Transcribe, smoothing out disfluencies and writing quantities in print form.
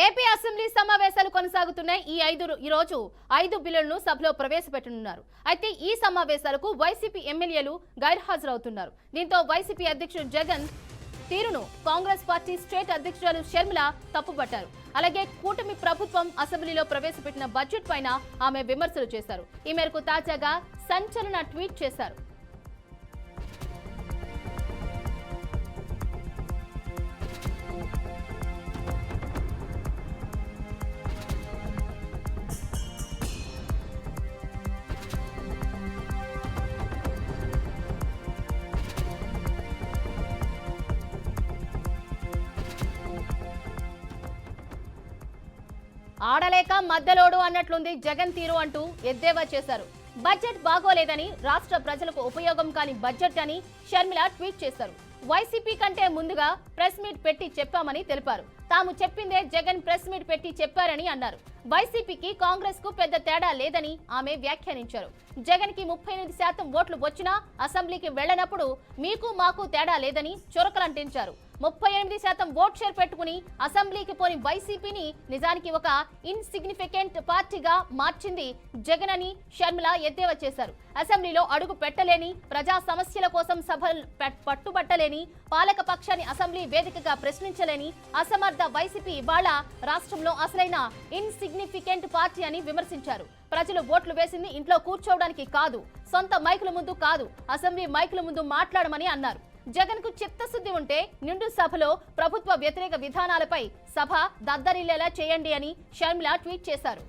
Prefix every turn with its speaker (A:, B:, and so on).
A: AP assembly సమావేశాలు కొనసాగుతున్నాయి. ఈ రోజు 5 బిల్లులను సభలో ప్రవేశపెట్టనున్నారు. అయితే ఈ సమావేశాలకు వైసీపీ ఎమ్మెల్యేలు గైర్హాజరవుతున్నారు. దీంతో వైసీపీ అధ్యక్షుడు జగన్ తీరును కాంగ్రెస్ పార్టీ స్టేట్ అధ్యక్షురాలు షర్మిల తప్పుపట్టారు. అలాగే కూటమి ప్రభుత్వం అసెంబ్లీలో ప్రవేశపెట్టిన బడ్జెట్ పైన ఆమె విమర్శలు చేశారు. ఈ మేరకు తాజాగా సంచలన ట్వీట్ చేశారు. ఆడలేక మద్దలోడు అన్నట్లుంది జగన్ తీరు అంటూ ఎద్దేవా చేశారు. బడ్జెట్ బాగోలేదని, రాష్ట్ర ప్రజలకు ఉపయోగం కాని బడ్జెట్ అని షర్మిల ట్వీట్ చేశారు. వైసీపీ కంటే ముందుగా ప్రెస్ మీట్ పెట్టి చెప్పామని తెలిపారు. తాము చెప్పిందే జగన్ ప్రెస్ మీట్ పెట్టి చెప్పారని అన్నారు. వైసీపీకి కాంగ్రెస్ కు పెద్ద తేడా లేదని ఆమె వ్యాఖ్యానించారు. జగన్ కి 38% ఓట్లు వచ్చినా అసెంబ్లీకి వెళ్లనప్పుడు మీకు మాకు తేడా లేదని చురకలంటించారు. 38% ఓట్ షేర్ పెట్టుకుని అసెంబ్లీకి పోని వైసీపీని నిజానికి ఒక ఇన్సిగ్నిఫికెంట్ పార్టీగా మార్చింది జగన్ అని షర్మిల ఎద్దేవా చేశారు. అసెంబ్లీలో అడుగు పెట్టలేని, ప్రజా సమస్యల కోసం సభలు పట్టుబట్టలేని, పాలక పక్షాన్ని అసెంబ్లీ వేదికగా ప్రశ్నించలేని అసమర్థ వైసీపీ ఇవాళ రాష్ట్రంలో అసలైన ఇన్సిగ్నిఫికెంట్ పార్టీ అని విమర్శించారు. ప్రజలు ఓట్లు వేసింది ఇంట్లో కూర్చోవడానికి కాదు, సొంత మైకుల ముందు కాదు, అసెంబ్లీ మైకుల ముందు మాట్లాడమని అన్నారు. జగన్ కు చిత్తశుద్ధి ఉంటే నిండు సభలో ప్రభుత్వ వ్యతిరేక విధానాలపై సభ దద్దరిల్లేలా చేయండి అని షర్మిల ట్వీట్ చేశారు.